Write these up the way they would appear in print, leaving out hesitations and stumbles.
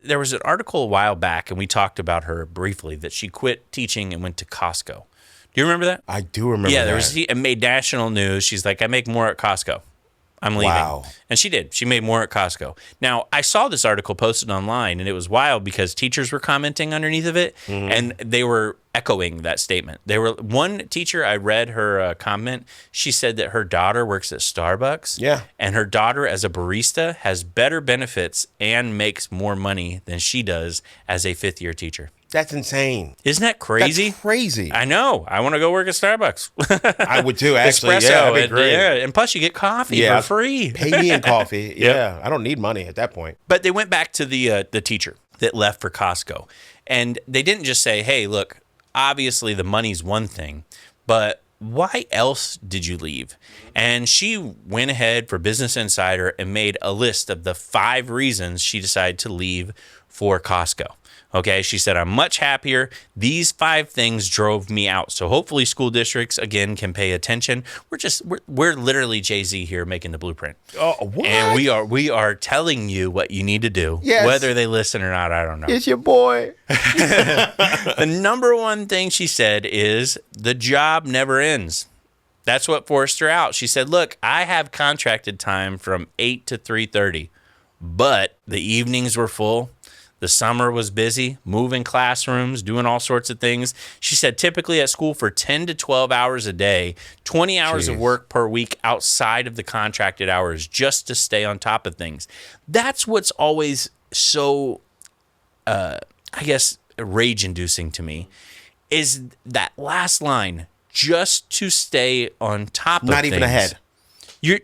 There was an article a while back, and we talked about her briefly, that she quit teaching and went to Costco. Do you remember that? I do remember Yeah, that. it made national news. She's like, I make more at Costco. I'm leaving. Wow. And she did. She made more at Costco. Now, I saw this article posted online, and it was wild because teachers were commenting underneath of it, and they were echoing that statement. One teacher, I read her comment. She said that her daughter works at Starbucks. Yeah. And her daughter, as a barista, has better benefits and makes more money than she does as a fifth-year teacher. That's insane. Isn't that crazy? That's crazy. I know. I want to go work at Starbucks. I would too, actually. Espresso. Yeah, that'd be great. And plus you get coffee for free. Pay me in coffee. Yeah. I don't need money at that point. But they went back to the teacher that left for Costco. And they didn't just say, hey, look, obviously the money's one thing, but why else did you leave? And she went ahead for Business Insider and made a list of the 5 reasons she decided to leave for Costco. Okay, she said, I'm much happier. These 5 things drove me out. So hopefully school districts, again, can pay attention. We're literally Jay-Z here making the blueprint. Oh, what? And we are telling you what you need to do. Yes. Whether they listen or not, I don't know. It's your boy. The number one thing she said is the job never ends. That's what forced her out. She said, look, I have contracted time from 8 to 3:30, but the evenings were full. The summer was busy, moving classrooms, doing all sorts of things. She said typically at school for 10 to 12 hours a day, 20 hours of work per week outside of the contracted hours just to stay on top of things. That's what's always so, I guess, rage-inducing to me is that last line, just to stay on top of things. Not even ahead.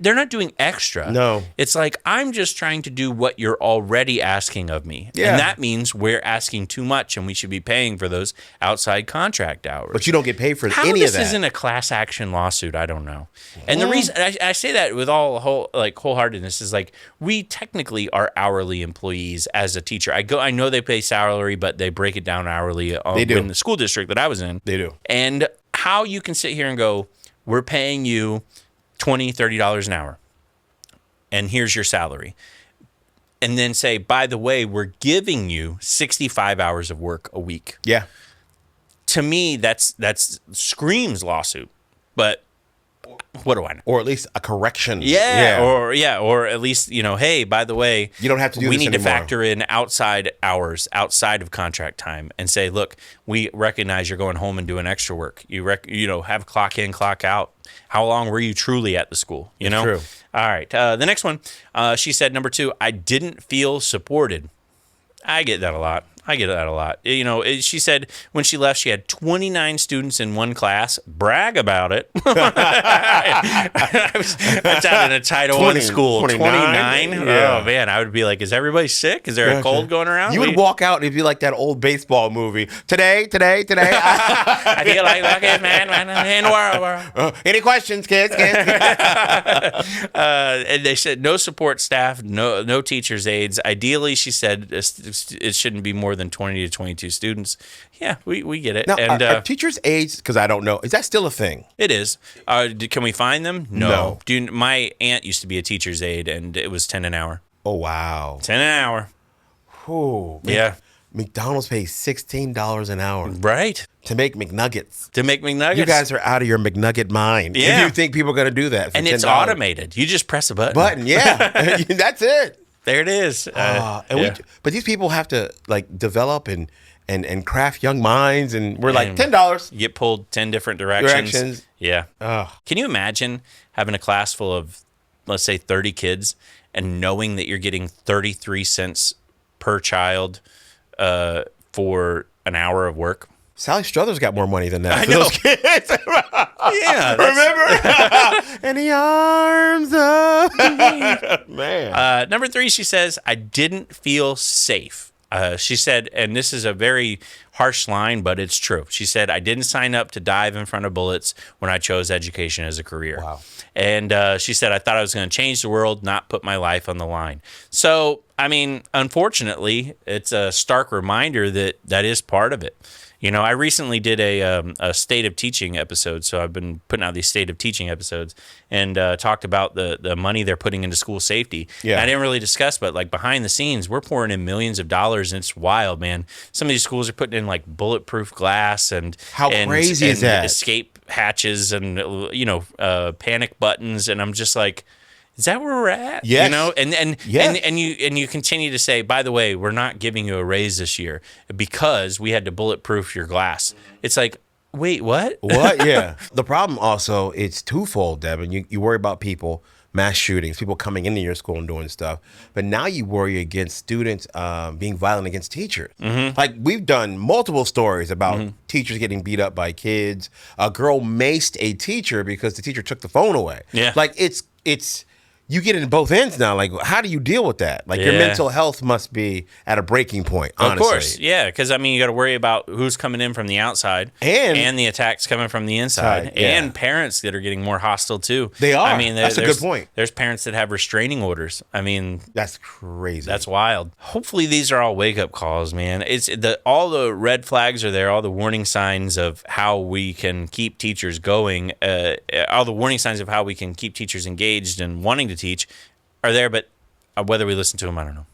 They're not doing extra. No. It's like, I'm just trying to do what you're already asking of me. Yeah. And that means we're asking too much, and we should be paying for those outside contract hours. But you don't get paid for How any of that. this isn't a class action lawsuit, I don't know. And the reason I say that with wholeheartedness is like, we technically are hourly employees as a teacher. I know they pay salary, but they break it down hourly in the school district that I was in. They do. And how you can sit here and go, we're paying you $20, $30 an hour, and here's your salary. And then say, by the way, we're giving you 65 hours of work a week. Yeah. To me, that's screams lawsuit. But what do I know? Or at least a correction. Or at least, hey, by the way, you don't have to do we this need to anymore. factor in outside hours, outside of contract time, and say, look, we recognize you're going home and doing extra work. You have clock in, clock out. How long were you truly at the school? True. All right. The next one, she said, number 2, I didn't feel supported. I get that a lot. She said when she left, she had 29 students in one class. Brag about it. I taught in a Title I school. 29? Yeah. Oh, man. I would be like, is everybody sick? Is there a cold going around? You would walk out and it'd be like that old baseball movie. Today. I feel like luckiest man in the world. Any questions, kids? And they said no support staff, no teachers' aides. Ideally, she said it shouldn't be more than 20 to 22 students. Yeah, we get it. Now, and are teachers' aides, because I don't know, is that still a thing? It is. Can we find them? No. My aunt used to be a teacher's aide, and it was 10 an hour. Oh, wow. 10 an hour. Ooh, Yeah. McDonald's pays $16 an hour. Right. To make McNuggets. You You guys are out of your McNugget mind. Yeah. If you think people are going to do that for and $10. it's automated. You just press a button. Yeah. That's it. There it is. But these people have to develop and craft young minds, and we're like $10. You get pulled 10 different directions. Yeah. Ugh. Can you imagine having a class full of, let's say, 30 kids and knowing that you're getting 33 cents per child for an hour of work? Sally Struthers got more money than that. I for know. Those kids. Yeah. Remember? In the arms of man. Number 3, she says, I didn't feel safe. She said, and this is a very harsh line, but it's true. She said, I didn't sign up to dive in front of bullets when I chose education as a career. Wow. And she said, I thought I was going to change the world, not put my life on the line. So, I mean, unfortunately, it's a stark reminder that is part of it. You know, I recently did a state of teaching episode, so I've been putting out these state of teaching episodes and talked about the money they're putting into school safety. Yeah. And I didn't really discuss, but like behind the scenes, we're pouring in millions of dollars, and it's wild, man. Some of these schools are putting in like bulletproof glass and How crazy is that? escape hatches and panic buttons, and I'm just like, is that where we're at? Yes. You know, and Yes. you continue to say, by the way, we're not giving you a raise this year because we had to bulletproof your glass. It's like, wait, what? What? Yeah. The problem also, it's twofold, Devin. You worry about people, mass shootings, people coming into your school and doing stuff. But now you worry against students being violent against teachers. Like we've done multiple stories about teachers getting beat up by kids. A girl maced a teacher because the teacher took the phone away. Yeah. Like it's you get in both ends now. Like, how do you deal with that? Like, your Yeah. mental health must be at a breaking point, honestly. Of course, yeah, because I mean, you got to worry about who's coming in from the outside, And- the attacks coming from the inside, Side, yeah. and parents that are getting more hostile too. They are. I mean, That's a good there's- point. There's parents that have restraining orders. I mean, That's crazy. that's wild. Hopefully, these are all wake up calls, man. All the red flags are there, all the warning signs of how we can keep teachers going, all the warning signs of how we can keep teachers engaged and wanting to teach are there, but whether we listen to them, I don't know.